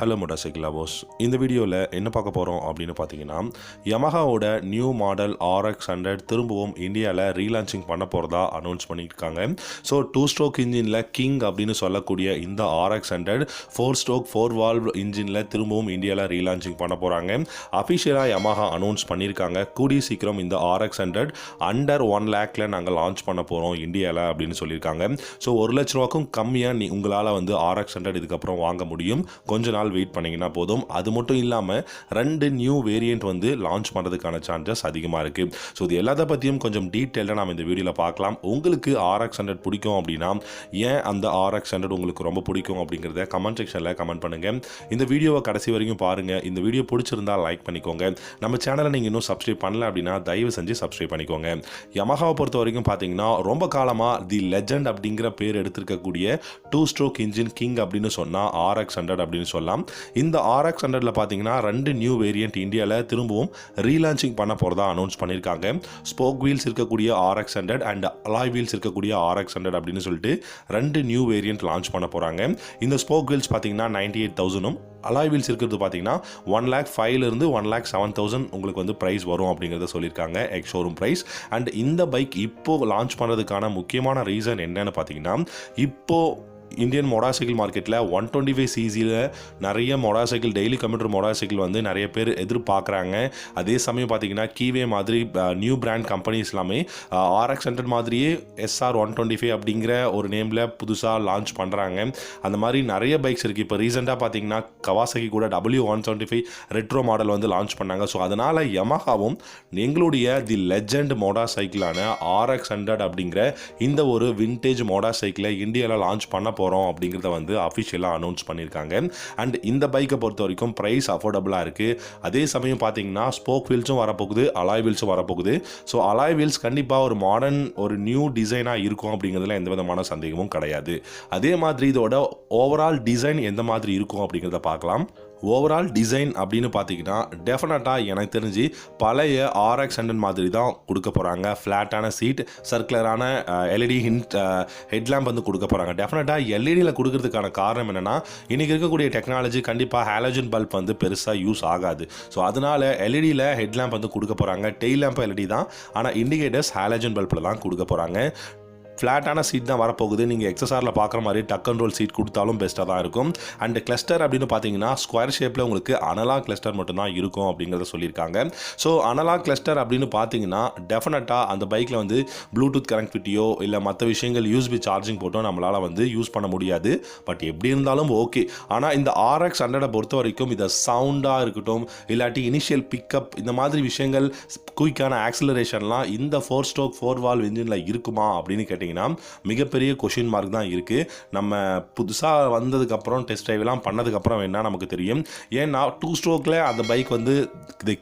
Hello motorcycle lovers. இந்த வீடியோவில் என்ன பார்க்க போகிறோம் அப்படின்னு பார்த்தீங்கன்னா, யமஹாவோட நியூ மாடல் RX100 திரும்பவும் இந்தியாவில் ரீலான்ச்சிங் பண்ண போகிறதா அனௌன்ஸ் பண்ணியிருக்காங்க. ஸோ 2 ஸ்ட்ரோக் இன்ஜினில் கிங் அப்படின்னு சொல்லக்கூடிய இந்த RX100 4 ஸ்ட்ரோக் 4 வால்வ் இன்ஜினில் திரும்பவும் இந்தியாவில் ரீலான்ச்சிங் பண்ண போகிறாங்க. அஃபிஷியலாக யமஹா அனௌன்ஸ் பண்ணியிருக்காங்க. கூடிய சீக்கிரம் இந்த RX100 அண்டர் 1 lakhல நாங்கள் லான்ச் பண்ண போகிறோம் இந்தியாவில் அப்படின்னு சொல்லியிருக்காங்க. ஸோ 1 லட்ச ரூபாய்க்கும் கம்மியாக உங்களால் வந்து RX100 இதுக்கப்புறம் வாங்க முடியும். கொஞ்ச நாள் வெயிட் பண்ணிங்கன்னா போதும். அது மட்டும் இல்லாமல் 2 நியூ வேரியண்ட் வந்து லான்ச் பண்ணுறதுக்கான சான்சஸ் அதிகமாக இருக்குது. ஸோ இது எல்லாத்த பற்றியும் கொஞ்சம் டீட்டெயிலாக நம்ம இந்த வீடியோவில் பார்க்கலாம். உங்களுக்கு RX100 பிடிக்கும் அப்படின்னா ஏன் அந்த RX100 உங்களுக்கு ரொம்ப பிடிக்கும் அப்படிங்கிறத கமெண்ட் செக்ஷனில் கமெண்ட் பண்ணுங்கள். இந்த வீடியோவை கடைசி வரைக்கும் பாருங்கள். இந்த வீடியோ பிடிச்சிருந்தால் லைக் பண்ணிக்கோங்க. நம்ம சேனலை நீங்கள் இன்னும் சப்ஸ்கிரைப் பண்ணல அப்படின்னா தயவு செஞ்சு சப்ஸ்கிரைப் பண்ணிக்கோங்க. யமஹாவை பொறுத்த வரைக்கும் பார்த்தீங்கன்னா ரொம்ப காலமாக தி லெஜண்ட் அப்படிங்கிற பேர் எடுத்திருக்கக்கூடிய 2 ஸ்ட்ரோக் இன்ஜின் கிங் அப்படின்னு சொன்னால் RX100 அப்படின்னு சொல்லலாம். இந்த RX100ல பார்த்தீங்கன்னா 2 நியூ வேரியண்ட் இந்தியாவில் திரும்பவும் ரீலான்ச்சிங் பண்ண போகிறதா அனௌன்ஸ் பண்ணியிருக்காங்க. ஸ்போக் வீல்ஸ் இருக்கக்கூடிய RX100 அண்ட் அலாய் வீல்ஸ் இருக்கக்கூடிய RX100 அப்படின்னு சொல்லிட்டு 2 நியூ வேரியண்ட் லான்ச் பண்ண போகிறாங்க. இந்த ஸ்போக் வீல்ஸ் பார்த்தீங்கன்னா 98,000 அலாய் வீல்ஸ் இருக்கிறது பார்த்தீங்கன்னா 1,05,000 1,07,000 உங்களுக்கு வந்து ப்ரைஸ் வரும் அப்படிங்கிறத சொல்லியிருக்காங்க. Ex showroom price. அண்ட் இந்த பைக் இப்போ லான்ச் பண்ணுறதுக்கான முக்கியமான ரீசன் என்னன்னு பார்த்தீங்கன்னா, இப்போ இந்தியன் மோட்டார் சைக்கிள் மார்க்கெட்டில் 125cc நிறைய motor cycle daily computer motor cycle வந்து நிறைய பேர் எதிர்பார்க்குறாங்க. அதே சமயம் பார்த்தீங்கன்னா கீவே மாதிரி நியூ பிராண்ட் கம்பெனிஸ் எல்லாமே RX100 மாதிரியே SR125 அப்படிங்கிற ஒரு நேமில் புதுசாக லான்ச் பண்ணுறாங்க. அந்த மாதிரி நிறைய பைக்ஸ் இருக்குது. இப்போ ரீசெண்டாக பார்த்தீங்கன்னா கவாசகி கூட W175 ரெட்ரோ மாடல் வந்து லான்ச் பண்ணாங்க. ஸோ அதனால் யமஹாவும் எங்களுடைய தி லெஜண்ட் மோட்டார் சைக்கிளான RX100 அப்படிங்கிற இந்த ஒரு விண்டேஜ் மோட்டார் சைக்கிளை இந்தியாவில் லான்ச் பண்ண போகிறோம் அப்படிங்கிறத வந்து அஃபிஷியலாக அனௌன்ஸ் பண்ணியிருக்காங்க. அண்ட் இந்த பைக்கை பொறுத்த வரைக்கும் ப்ரைஸ் அஃபோர்டபுளாக இருக்குது. அதே சமயம் பார்த்தீங்கன்னா ஸ்போக் வீல்ஸும் வரப்போகுது, அலாய் வீல்ஸும் வரப்போகுது. ஸோ அலாய் வீல்ஸ் கண்டிப்பாக ஒரு மாடர்ன் ஒரு நியூ டிசைனாக இருக்கும் அப்படிங்கிறதுல எந்த விதமான சந்தேகமும் கிடையாது. அதே மாதிரி இதோட ஓவரால் டிசைன் எந்த மாதிரி இருக்கும் அப்படிங்கிறத பார்க்கலாம். ஓவரால் டிசைன் அப்படின்னு பார்த்தீங்கன்னா டெஃபினட்டாக எனக்கு தெரிஞ்சு பழைய RX100 மாதிரி தான் கொடுக்க போகிறாங்க. ஃப்ளாட்டான சீட், சர்க்குலரான LED ஹெட்லாம்ப் வந்து கொடுக்க போகிறாங்க. டெஃபினட்டாக எல்இடியில் கொடுக்கறதுக்கான காரணம் என்னென்னா, இன்றைக்கி இருக்கக்கூடிய டெக்னாலஜி கண்டிப்பாக ஹாலஜன் பல்ப் வந்து பெருசாக யூஸ் ஆகாது. ஸோ அதனால் எல்இடியில் ஹெட்லாம்ப் வந்து கொடுக்க போகிறாங்க. டெய்ல் லேம்ப் LED தான், ஆனால் இண்டிகேட்டர்ஸ் ஹாலஜன் பல்பில் தான் கொடுக்க போகிறாங்க. ஃப்ளாட்டான சீட் தான் வரப்போகுது. நீங்கள் எக்ஸஸ்ஆரில் பார்க்குற மாதிரி டக் அண்ட் ரோல் சீட் கொடுத்தாலும் பெஸ்ட்டாக தான் இருக்கும். அண்ட் கிளஸ்டர் அப்படின்னு பார்த்தீங்கன்னா ஸ்கொயர் ஷேப்பில் உங்களுக்கு அனலாக் கிளஸ்டர் மட்டும்தான் இருக்கும் அப்படிங்கிறத சொல்லியிருக்காங்க. ஸோ அனலாக் கிளஸ்டர் அப்படின்னு பார்த்தீங்கன்னா டெஃபினட்டாக அந்த பைக்கில் வந்து ப்ளூடூத் கனெக்டிவிட்டியோ இல்லை மற்ற விஷயங்கள் USB சார்ஜிங் போட்டோ நம்மளால் வந்து யூஸ் பண்ண முடியாது. பட் எப்படி இருந்தாலும் ஓகே. ஆனால் இந்த RX100 பொறுத்த வரைக்கும் இதை சவுண்டாக இருக்கட்டும், இல்லாட்டி இனிஷியல் பிக்கப், இந்த மாதிரி விஷயங்கள், குயிக்கான ஆக்சிலரேஷன்லாம் இந்த 4 ஸ்ட்ரோக் 4 வால்வ் இன்ஜினில் இருக்குமா அப்படின்னு கேட்டிங்கன்னா மிகப்பெரிய கொஷின் மார்க் தான் இருக்குது. நம்ம புதுசாக வந்ததுக்கப்புறம் டெஸ்ட் ட்ரைவ்லாம் பண்ணதுக்கப்புறம் வேணால் நமக்கு தெரியும். ஏன்னா 2 ஸ்ட்ரோக்கில் அந்த பைக் வந்து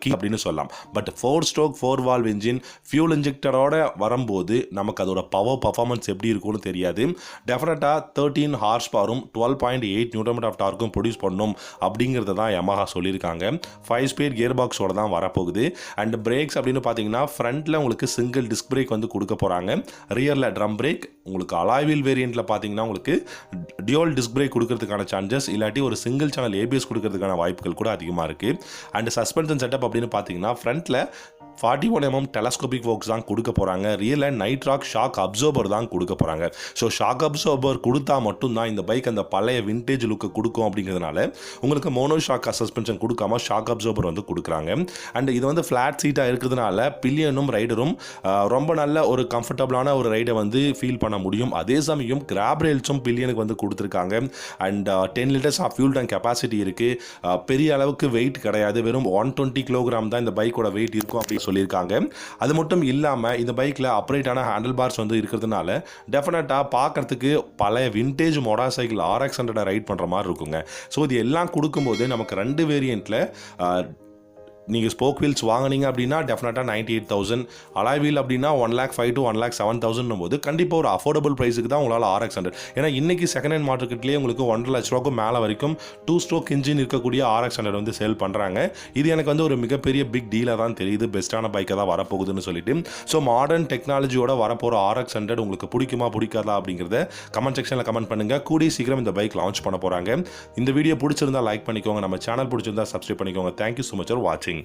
கீ அப்படின்னு சொல்லலாம். But 4 stroke 4 valve engine fuel இன்ஜெக்டரோட வரும்போது நமக்கு அதோட பர்ஃபார்மன்ஸ் எப்படி இருக்கும்னு தெரியாது. டெஃபினட்டாக 13 ஹார்ஸ் பவரும் 12.8 நியூட்டன் ஆஃப் டார்க்கும் ப்ரொடியூஸ் பண்ணணும் அப்படிங்கிறத தான் யமஹா சொல்லியிருக்காங்க. 5 ஸ்பீட் கியர் பாக்ஸோட தான் வரப்போகுது. அண்ட் பிரேக்ஸ் அப்படின்னு பார்த்தீங்கன்னா ஃப்ரண்ட்டில் உங்களுக்கு சிங்கிள் டிஸ்க் பிரேக் வந்து கொடுக்க போகிறாங்க. ரியரில் ட்ரம் பிரேக். உங்களுக்கு அலாய் வீல் வேரியண்ட்டில் பார்த்தீங்கன்னா உங்களுக்கு டியூவல் டிஸ்க் பிரேக் கொடுக்கறதுக்கான சான்சஸ், இல்லாட்டி ஒரு சிங்கிள் சேனல் ABS கொடுக்கறதுக்கான வாய்ப்புகள் கூட அதிகமாக இருக்குது. அண்ட் சஸ்பென்ஷன் செட்டப் அப்படின்னு பார்த்தீங்கன்னா ஃப்ரண்ட்டில் 41mm டெலஸ்கோபிக் ஒர்க்ஸ் தான் கொடுக்க போகிறாங்க. ரியலில் நைட்ராக் ஷாக் அப்சர்வர் தான் கொடுக்க போகிறாங்க. ஸோ ஷாக் அப்சர்வர் கொடுத்தா மட்டும்தான் இந்த பைக் அந்த பழைய விண்டேஜ் லுக்கை கொடுக்கும் அப்படிங்கிறதுனால உங்களுக்கு மோனோ ஷாக் சஸ்பென்ஷன் கொடுக்காம ஷாக் அப்சர்வர் வந்து கொடுக்குறாங்க. அண்ட் இது வந்து ஃப்ளாட் சீட்டாக இருக்கிறதுனால பில்லியனும் ரைடரும் ரொம்ப நல்ல ஒரு கம்ஃபர்டபுளான ஒரு ரைடை வந்து ஃபீல் பண்ண முடியும். அதே சமயம் கிராப் ரேல்ஸும் பில்லியனுக்கு வந்து கொடுத்துருக்காங்க. And 10 litres of fuel tank capacity இருக்குது. பெரிய அளவுக்கு வெயிட் கிடையாது. வெறும் 120 கிலோகிராம் தான் இந்த பைக்கோட வெயிட் இருக்கும் அப்படின்னு சொல்லியிருக்காங்க. அது மட்டும் இல்லாமல் இந்த பைக்கில் அப்ரைட்டான ஹேண்டில் பார்ஸ் வந்து இருக்கிறதுனால டெஃபினட்டாக பார்க்கறதுக்கு பழைய vintage motor cycle RX100 right பண்ணுற மாதிரி இருக்குங்க. ஸோ இது எல்லாம் கொடுக்கும்போது நமக்கு 2 வேரியண்ட்டில் நீங்கள் ஸ்போக் வீல்ஸ் வாங்கினீங்க அப்படின்னா டெஃபினட்டாக 98,000, அலாய் வீல் அப்படின்னா 1,05,000 to 1,07,000 போது கண்டிப்பாக ஒரு அஃபோர்டபுள் ப்ரைஸுக்கு தான் உங்களால் RX100. ஏன்னா இன்றைக்கி செகண்ட் ஹேண்ட் மார்க்கெட்லேயே உங்களுக்கு 1,50,000 ரூபாய்க்கு மேலே வரைக்கும் 2 ஸ்ட்ரோக் இன்ஜின் இருக்கக்கூடிய RX100 வந்து சேல் பண்ணுறாங்க. இது எனக்கு வந்து ஒரு மிகப்பெரிய பிக் டீலாக தான் தெரியுது, பெஸ்ட்டான பைக்கை தான் வரப்போகுதுன்னு சொல்லிட்டு. ஸோ மாடர்ன் டெக்னாலஜியோட வரப்போகிற RX100 உங்களுக்கு பிடிக்குமா பிடிக்காதா அப்படிங்கிறத கமெண்ட் செக்ஷனில் கமெண்ட் பண்ணுங்கள். கூடிய சீக்கிரம் இந்த பைக் லான்ச் பண்ண போகிறாங்க. இந்த வீடியோ பிடிச்சிருந்தா லைக் பண்ணிக்கோங்க, நம்ம சேனல் பிடிச்சிருந்தா சப்ஸ்கிரைப் பண்ணிக்கோங்க. தேங்க்யூ ஸோ மச் ஃபார் வாட்சிங்.